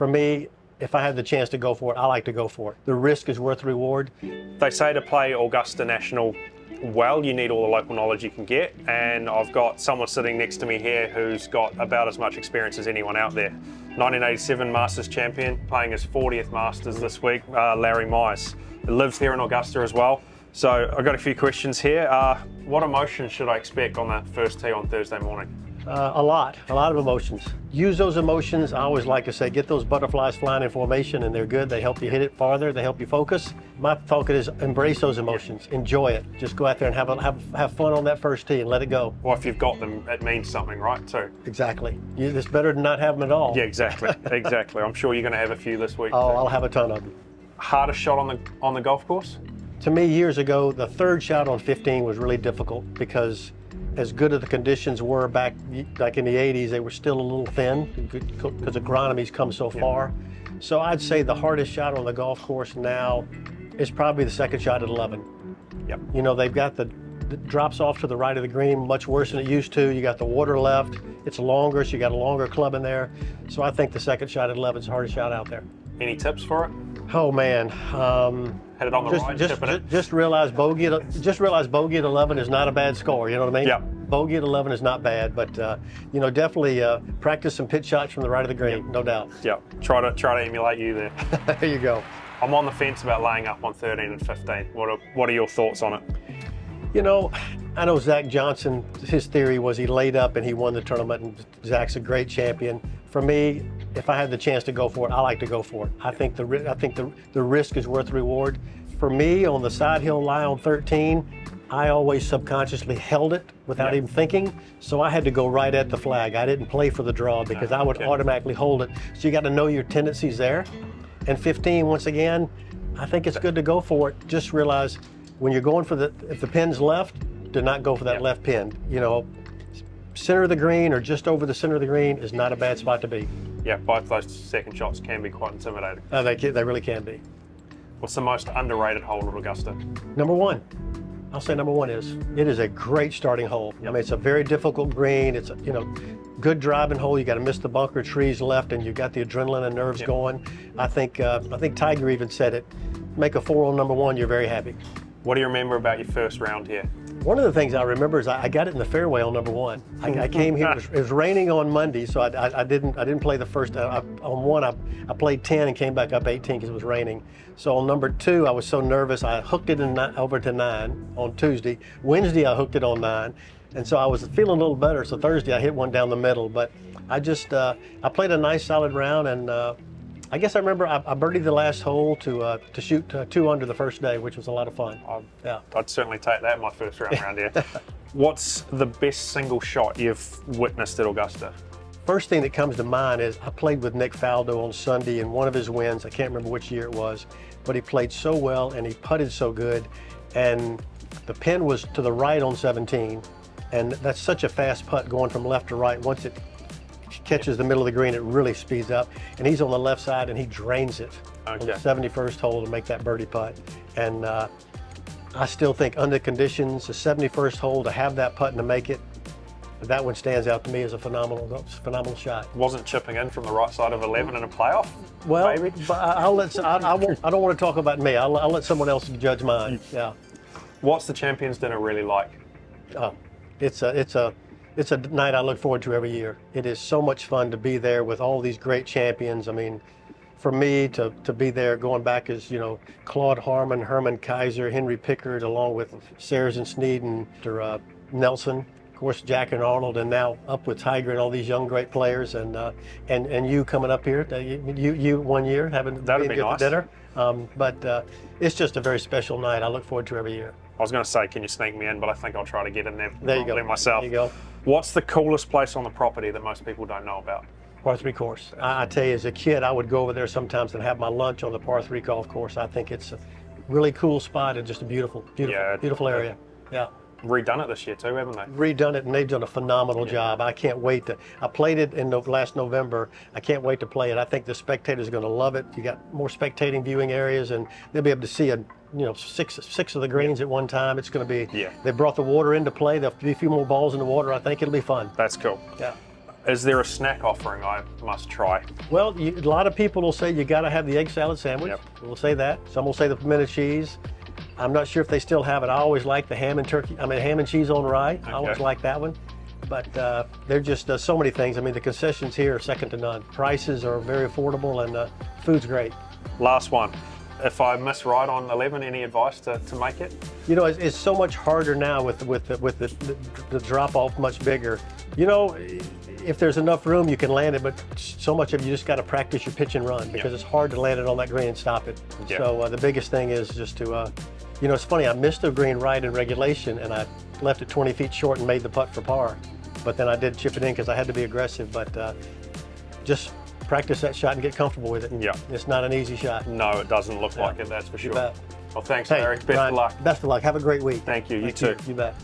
For me, if I had the chance to go for it, I like to go for it. The risk is worth the reward. They say to play Augusta National well, you need all the local knowledge you can get, and I've got someone sitting next to me here who's got about as much experience as anyone out there. 1987 Masters champion, playing his 40th Masters this week, Larry Mize. He lives here in Augusta as well. So I've got a few questions here. What emotions should I expect on that first tee on Thursday morning? A lot of emotions. Use those emotions. I always like to say, get those butterflies flying in formation, and they're good. They help you hit it farther. They help you focus. My focus is embrace those emotions. Enjoy it. Just go out there and have fun on that first tee and let it go. Well, if you've got them, it means something, right? Too. Exactly. It's better than not have them at all. Yeah, exactly. Exactly. I'm sure you're going to have a few this week. Oh, too. I'll have a ton of them. Hardest shot on the golf course? To me, years ago, the third shot on 15 was really difficult because as good as the conditions were back in the 80s, they were still a little thin because agronomy's come so far. So I'd say the hardest shot on the golf course now is probably the second shot at 11. Yep. You know, they've got the drops off to the right of the green much worse than it used to. You got the water left. It's longer, so you got a longer club in there. So I think the second shot at 11 is the hardest shot out there. Any tips for it? Oh man. Hit it on the right, tipping it. Just realize bogey at 11 is not a bad score. You know what I mean? Yeah. Bogey at 11 is not bad, but you know, definitely practice some pitch shots from the right of the green, no doubt. Yeah. Try to emulate you there. There you go. I'm on the fence about laying up on 13 and 15. What are your thoughts on it? You know, I know Zach Johnson. His theory was he laid up and he won the tournament, and Zach's a great champion. For me, if I had the chance to go for it, I like to go for it. I think the risk is worth the reward. For me, on the side hill lie on 13, I always subconsciously held it without even thinking. So I had to go right at the flag. I didn't play for the draw because I would automatically hold it. So you got to know your tendencies there. And 15, once again, I think it's good to go for it. Just realize when you're going for if the pin's left, do not go for that left pin. You know, center of the green or just over the center of the green is not a bad spot to be. Yeah, both those second shots can be quite intimidating. They really can be. What's the most underrated hole at Augusta? Number one. I'll say number one is. It is a great starting hole. I mean, it's a very difficult green. It's a, you know, good driving hole. You got to miss the bunker trees left, and you got the adrenaline and nerves going. I think Tiger even said it. Make a 4 on number one, you're very happy. What do you remember about your first round here? One of the things I remember is I got it in the fairway on number one. I came here. It was raining on Monday, so I didn't play the first. On one, I played 10 and came back up 18 because it was raining. So on number two, I was so nervous. I hooked it over to 9 on Tuesday. Wednesday, I hooked it on 9, and so I was feeling a little better. So Thursday, I hit one down the middle. But I played a nice solid round, and I guess I remember I birdied the last hole to shoot 2 under the first day, which was a lot of fun. I'd certainly take that in my first round around here. What's the best single shot you've witnessed at Augusta? First thing that comes to mind is I played with Nick Faldo on Sunday in one of his wins. I can't remember which year it was, but he played so well and he putted so good. And the pin was to the right on 17. And that's such a fast putt going from left to right. Once it catches the middle of the green, it really speeds up. And he's on the left side and he drains it on the 71st hole to make that birdie putt. And I still think under conditions, the 71st hole to have that putt and to make it, that one stands out to me as a phenomenal shot. Wasn't chipping in from the right side of 11 in a playoff? Well, maybe? But I don't want to talk about me. I'll let someone else judge mine. Yeah. What's the Champions Dinner really like? It's a night I look forward to every year. It is so much fun to be there with all these great champions. I mean, for me to be there going back as, you know, Claude Harmon, Herman Kaiser, Henry Pickard, along with Sayers and Snead and Nelson. Of course, Jack and Arnold, and now up with Tiger and all these young great players, and you coming up here, you 1 year having That'd be nice. Dinner, but it's just a very special night. I look forward to every year. I was going to say, can you sneak me in? But I think I'll try to get in there. There you go. Myself. There you go. What's the coolest place on the property that most people don't know about? Par 3 course. I tell you, as a kid, I would go over there sometimes and have my lunch on the Par 3 golf course. I think it's a really cool spot and just a beautiful area. Yeah. Redone it this year too, haven't they? Redone it, and they've done a phenomenal job. I can't wait to. I played it in last November. I can't wait to play it. I think the spectators are going to love it. You got more spectating viewing areas, and they'll be able to see six of the greens at one time. It's going to be. Yeah. They brought the water into play. There'll be a few more balls in the water. I think it'll be fun. That's cool. Yeah. Is there a snack offering I must try? Well, a lot of people will say you got to have the egg salad sandwich. Yep. We'll say that. Some will say the pimento cheese. I'm not sure if they still have it. I always like the ham and cheese on rye. I always like that one. But they're just so many things. I mean, the concessions here are second to none. Prices are very affordable, and food's great. Last one. If I miss right on 11, any advice to make it? You know, it's so much harder now with the drop off much bigger. You know, if there's enough room, you can land it, but so much of it, you just got to practice your pitch and run, because it's hard to land it on that green and stop it. So the biggest thing is just to, you know, it's funny, I missed a green right in regulation, and I left it 20 feet short and made the putt for par. But then I did chip it in because I had to be aggressive, but just practice that shot and get comfortable with it. Yeah. It's not an easy shot. No, it doesn't look like it, that's for sure. You bet. Well, thanks, Hey, Larry. Best Ryan, of luck. Best of luck. Have a great week. Thank you. You too. You bet.